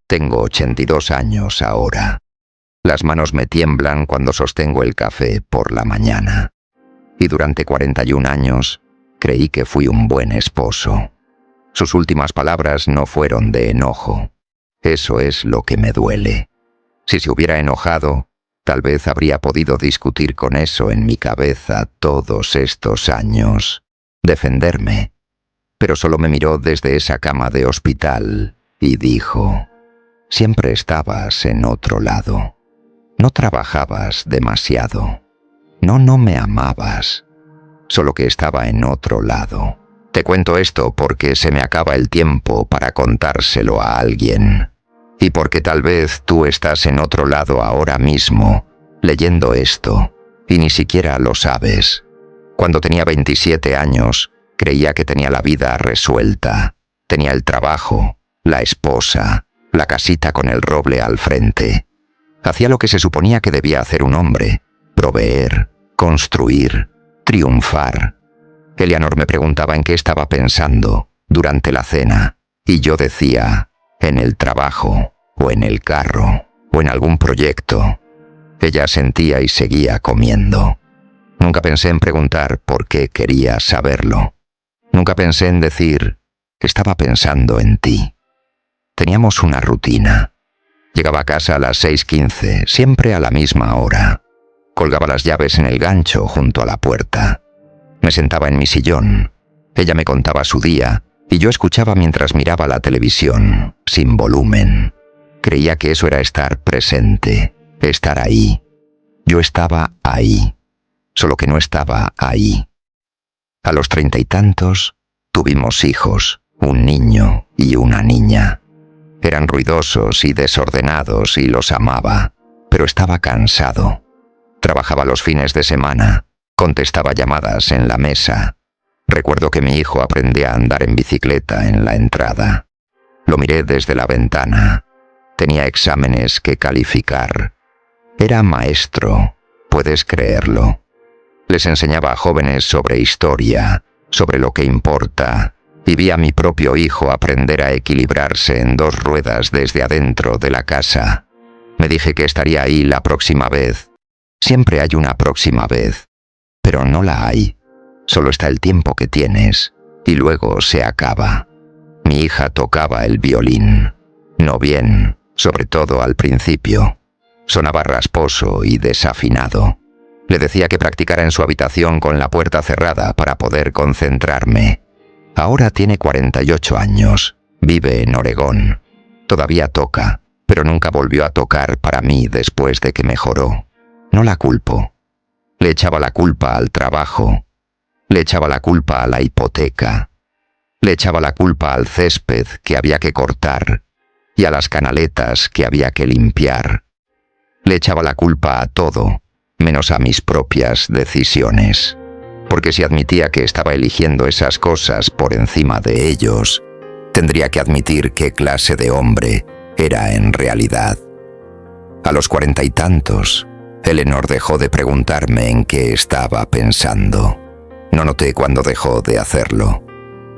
Tengo 82 años ahora. Las manos me tiemblan cuando sostengo el café por la mañana. Y durante 41 años creí que fui un buen esposo. Sus últimas palabras no fueron de enojo. Eso es lo que me duele. Si se hubiera enojado, tal vez habría podido discutir con eso en mi cabeza todos estos años. Defenderme. Pero solo me miró desde esa cama de hospital y dijo: siempre estabas en otro lado. No trabajabas demasiado. No me amabas. Solo que estaba en otro lado. Te cuento esto porque se me acaba el tiempo para contárselo a alguien. Y porque tal vez tú estás en otro lado ahora mismo, leyendo esto, y ni siquiera lo sabes. Cuando tenía 27 años, creía que tenía la vida resuelta. Tenía el trabajo, la esposa, la casita con el roble al frente. Hacía lo que se suponía que debía hacer un hombre: proveer, construir, triunfar. Eleanor me preguntaba en qué estaba pensando durante la cena, y yo decía: en el trabajo, o en el carro, o en algún proyecto. Ella asentía y seguía comiendo. Nunca pensé en preguntar por qué quería saberlo. Nunca pensé en decir: estaba pensando en ti. Teníamos una rutina. Llegaba a casa a las 6:15, siempre a la misma hora. Colgaba las llaves en el gancho junto a la puerta. Me sentaba en mi sillón. Ella me contaba su día y yo escuchaba mientras miraba la televisión, sin volumen. Creía que eso era estar presente, estar ahí. Yo estaba ahí, solo que no estaba ahí. A los 30 y tantos, tuvimos hijos, un niño y una niña. Eran ruidosos y desordenados y los amaba, pero estaba cansado. Trabajaba los fines de semana, contestaba llamadas en la mesa. Recuerdo que mi hijo aprendía a andar en bicicleta en la entrada. Lo miré desde la ventana. Tenía exámenes que calificar. Era maestro, puedes creerlo. Les enseñaba a jóvenes sobre historia, sobre lo que importa, y vi a mi propio hijo aprender a equilibrarse en 2 ruedas desde adentro de la casa. Me dije que estaría ahí la próxima vez. Siempre hay una próxima vez, pero no la hay. Solo está el tiempo que tienes, y luego se acaba. Mi hija tocaba el violín. No bien, sobre todo al principio. Sonaba rasposo y desafinado. Le decía que practicara en su habitación con la puerta cerrada para poder concentrarme. Ahora tiene 48 años. Vive en Oregón. Todavía toca, pero nunca volvió a tocar para mí después de que mejoró. No la culpo. Le echaba la culpa al trabajo. Le echaba la culpa a la hipoteca. Le echaba la culpa al césped que había que cortar y a las canaletas que había que limpiar. Le echaba la culpa a todo, menos a mis propias decisiones. Porque si admitía que estaba eligiendo esas cosas por encima de ellos, tendría que admitir qué clase de hombre era en realidad. A los 40 y tantos, Eleanor dejó de preguntarme en qué estaba pensando. No noté cuándo dejó de hacerlo.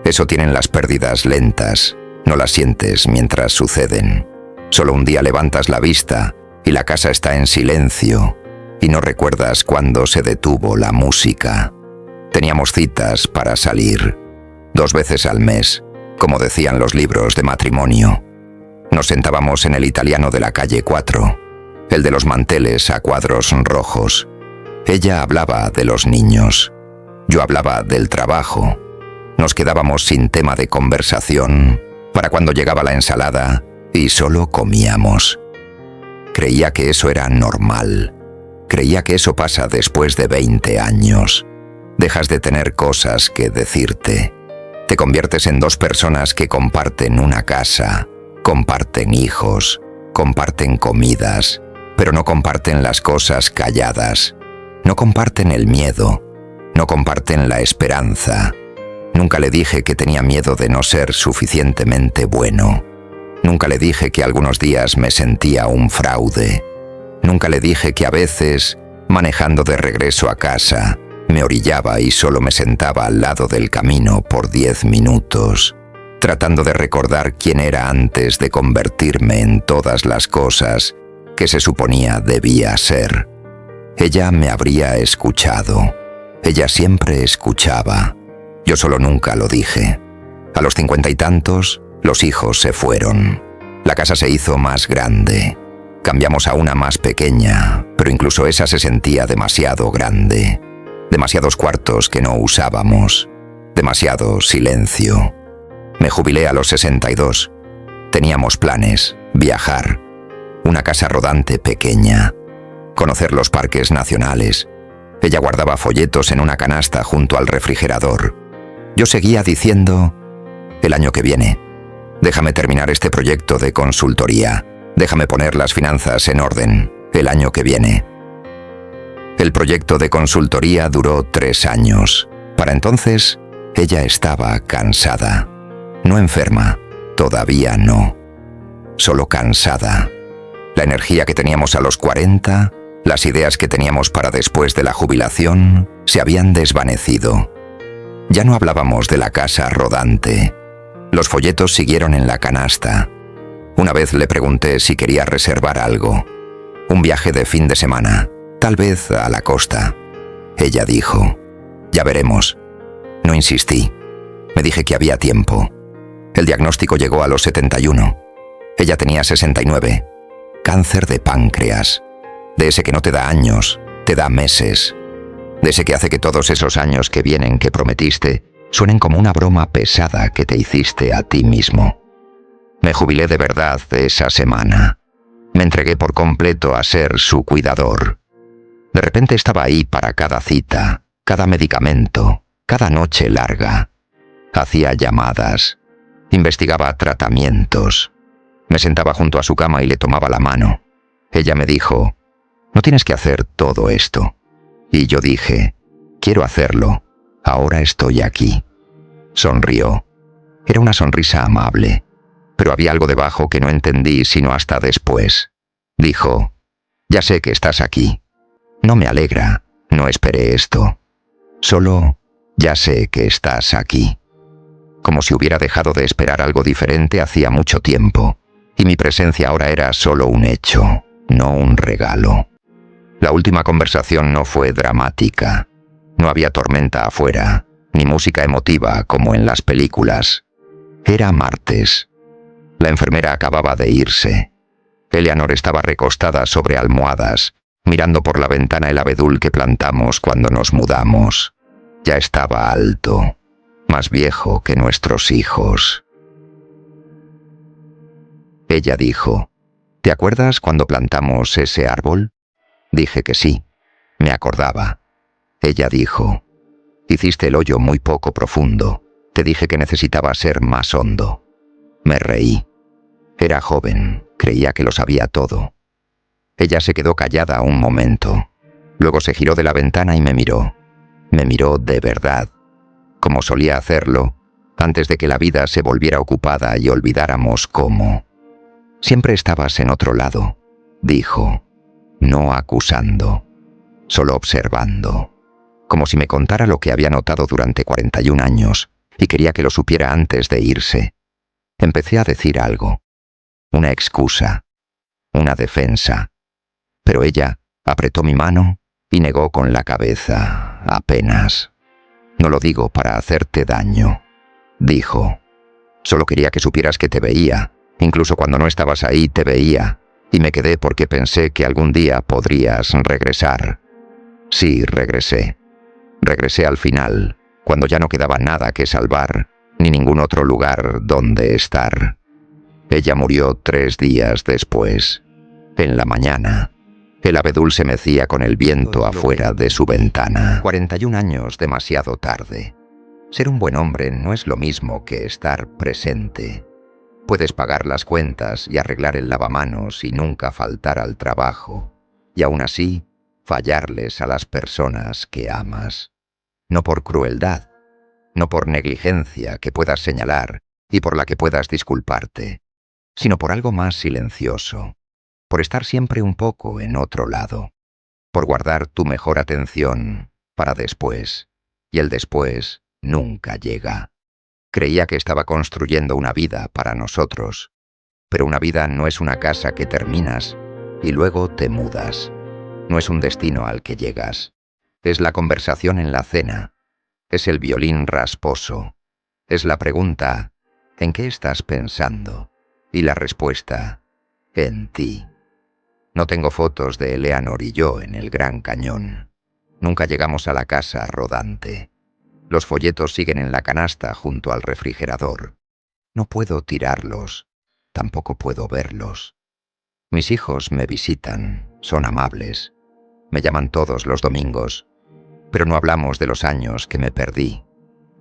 Eso tienen las pérdidas lentas, no las sientes mientras suceden. Solo un día levantas la vista y la casa está en silencio y no recuerdas cuándo se detuvo la música. Teníamos citas para salir, 2 veces al mes, como decían los libros de matrimonio. Nos sentábamos en el italiano de la calle 4, el de los manteles a cuadros rojos. Ella hablaba de los niños. Yo hablaba del trabajo. Nos quedábamos sin tema de conversación para cuando llegaba la ensalada y solo comíamos. Creía que eso era normal. Creía que eso pasa después de 20 años. Dejas de tener cosas que decirte. Te conviertes en 2 personas que comparten una casa, comparten hijos, comparten comidas, pero no comparten las cosas calladas. No comparten el miedo. No comparten la esperanza. Nunca le dije que tenía miedo de no ser suficientemente bueno. Nunca le dije que algunos días me sentía un fraude. Nunca le dije que a veces, manejando de regreso a casa, me orillaba y solo me sentaba al lado del camino por 10 minutos. tratando de recordar quién era antes de convertirme en todas las cosas que se suponía debía ser. Ella me habría escuchado. Ella siempre escuchaba. Yo solo nunca lo dije. A los 50 y tantos, los hijos se fueron. La casa se hizo más grande. Cambiamos a una más pequeña, pero incluso esa se sentía demasiado grande. Demasiados cuartos que no usábamos. Demasiado silencio. Me jubilé a los 62. Teníamos planes, viajar, una casa rodante pequeña, conocer los parques nacionales. Ella guardaba folletos en una canasta junto al refrigerador. Yo seguía diciendo, el año que viene, déjame terminar este proyecto de consultoría, déjame poner las finanzas en orden, el año que viene. El proyecto de consultoría duró 3 años. Para entonces, ella estaba cansada. No enferma, todavía no. Solo cansada. La energía que teníamos a los 40, las ideas que teníamos para después de la jubilación, se habían desvanecido. Ya no hablábamos de la casa rodante. Los folletos siguieron en la canasta. Una vez le pregunté si quería reservar algo. Un viaje de fin de semana, tal vez a la costa. Ella dijo, ya veremos. No insistí. Me dije que había tiempo. El diagnóstico llegó a los 71. Ella tenía 69. Cáncer de páncreas. De ese que no te da años, te da meses. De ese que hace que todos esos años que vienen que prometiste suenen como una broma pesada que te hiciste a ti mismo. Me jubilé de verdad esa semana. Me entregué por completo a ser su cuidador. De repente estaba ahí para cada cita, cada medicamento, cada noche larga. Hacía llamadas. Investigaba tratamientos. Me sentaba junto a su cama y le tomaba la mano. Ella me dijo, no tienes que hacer todo esto. Y yo dije, quiero hacerlo. Ahora estoy aquí. Sonrió. Era una sonrisa amable, pero había algo debajo que no entendí sino hasta después. Dijo, ya sé que estás aquí. No me alegra, no esperé esto. Solo, ya sé que estás aquí. Como si hubiera dejado de esperar algo diferente hacía mucho tiempo, y mi presencia ahora era solo un hecho, no un regalo. La última conversación no fue dramática. No había tormenta afuera, ni música emotiva como en las películas. Era martes. La enfermera acababa de irse. Eleanor estaba recostada sobre almohadas, mirando por la ventana el abedul que plantamos cuando nos mudamos. Ya estaba alto, más viejo que nuestros hijos. Ella dijo, ¿te acuerdas cuando plantamos ese árbol? Dije que sí, me acordaba. Ella dijo, hiciste el hoyo muy poco profundo, te dije que necesitaba ser más hondo. Me reí. Era joven, creía que lo sabía todo. Ella se quedó callada un momento. Luego se giró de la ventana y me miró. Me miró de verdad, como solía hacerlo, antes de que la vida se volviera ocupada y olvidáramos cómo. Siempre estabas en otro lado, dijo, no acusando, solo observando, como si me contara lo que había notado durante 41 años y quería que lo supiera antes de irse. Empecé a decir algo, una excusa, una defensa, pero ella apretó mi mano y negó con la cabeza, apenas. No lo digo para hacerte daño, dijo. Solo quería que supieras que te veía, incluso cuando no estabas ahí te veía, y me quedé porque pensé que algún día podrías regresar. Sí, regresé. Regresé al final, cuando ya no quedaba nada que salvar, ni ningún otro lugar donde estar. Ella murió 3 días después. En la mañana, el abedul se mecía con el viento afuera de su ventana. 41 años demasiado tarde. Ser un buen hombre no es lo mismo que estar presente. Puedes pagar las cuentas y arreglar el lavamanos y nunca faltar al trabajo, y aún así, fallarles a las personas que amas. No por crueldad, no por negligencia que puedas señalar y por la que puedas disculparte, sino por algo más silencioso, por estar siempre un poco en otro lado, por guardar tu mejor atención para después, y el después nunca llega. Creía que estaba construyendo una vida para nosotros. Pero una vida no es una casa que terminas y luego te mudas. No es un destino al que llegas. Es la conversación en la cena. Es el violín rasposo. Es la pregunta, ¿en qué estás pensando? Y la respuesta, en ti. No tengo fotos de Eleanor y yo en el Gran Cañón. Nunca llegamos a la casa rodante. Los folletos siguen en la canasta junto al refrigerador. No puedo tirarlos. Tampoco puedo verlos. Mis hijos me visitan, son amables. Me llaman todos los domingos. Pero no hablamos de los años que me perdí.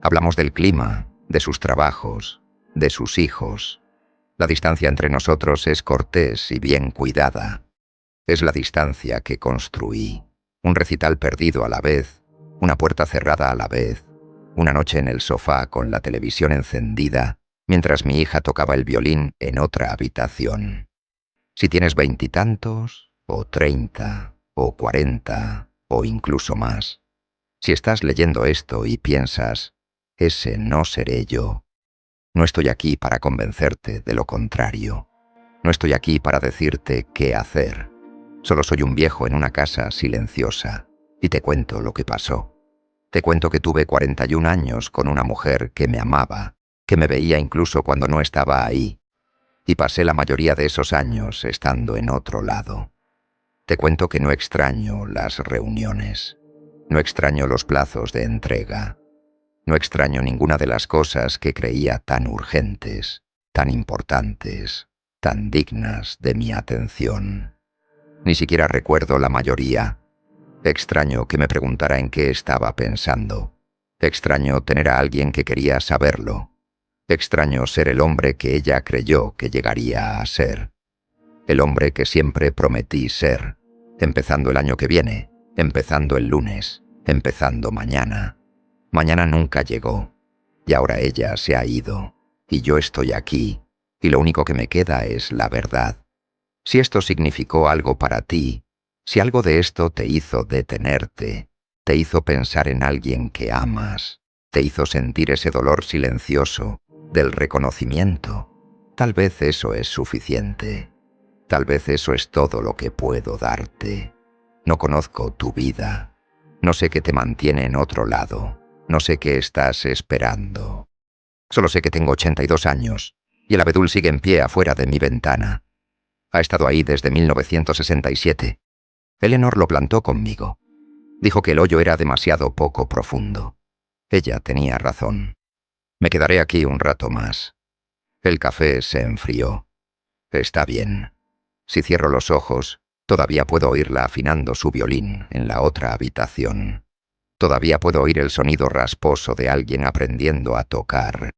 Hablamos del clima, de sus trabajos, de sus hijos. La distancia entre nosotros es cortés y bien cuidada. Es la distancia que construí. Un recital perdido a la vez, una puerta cerrada a la vez, una noche en el sofá con la televisión encendida, mientras mi hija tocaba el violín en otra habitación. Si tienes 20 y tantos, o 30, o 40, o incluso más. Si estás leyendo esto y piensas, ese no seré yo. No estoy aquí para convencerte de lo contrario. No estoy aquí para decirte qué hacer. Solo soy un viejo en una casa silenciosa y te cuento lo que pasó. Te cuento que tuve 41 años con una mujer que me amaba, que me veía incluso cuando no estaba ahí, y pasé la mayoría de esos años estando en otro lado. Te cuento que no extraño las reuniones, no extraño los plazos de entrega, no extraño ninguna de las cosas que creía tan urgentes, tan importantes, tan dignas de mi atención. Ni siquiera recuerdo la mayoría. Extraño que me preguntara en qué estaba pensando. Extraño tener a alguien que quería saberlo. Extraño ser el hombre que ella creyó que llegaría a ser. El hombre que siempre prometí ser, empezando el año que viene, empezando el lunes, empezando mañana. Mañana nunca llegó, y ahora ella se ha ido, y yo estoy aquí, y lo único que me queda es la verdad. Si esto significó algo para ti, si algo de esto te hizo detenerte, te hizo pensar en alguien que amas, te hizo sentir ese dolor silencioso del reconocimiento, tal vez eso es suficiente. Tal vez eso es todo lo que puedo darte. No conozco tu vida. No sé qué te mantiene en otro lado. No sé qué estás esperando. Solo sé que tengo 82 años y el abedul sigue en pie afuera de mi ventana. Ha estado ahí desde 1967. Eleanor lo plantó conmigo. Dijo que el hoyo era demasiado poco profundo. Ella tenía razón. Me quedaré aquí un rato más. El café se enfrió. Está bien. Si cierro los ojos, todavía puedo oírla afinando su violín en la otra habitación. Todavía puedo oír el sonido rasposo de alguien aprendiendo a tocar.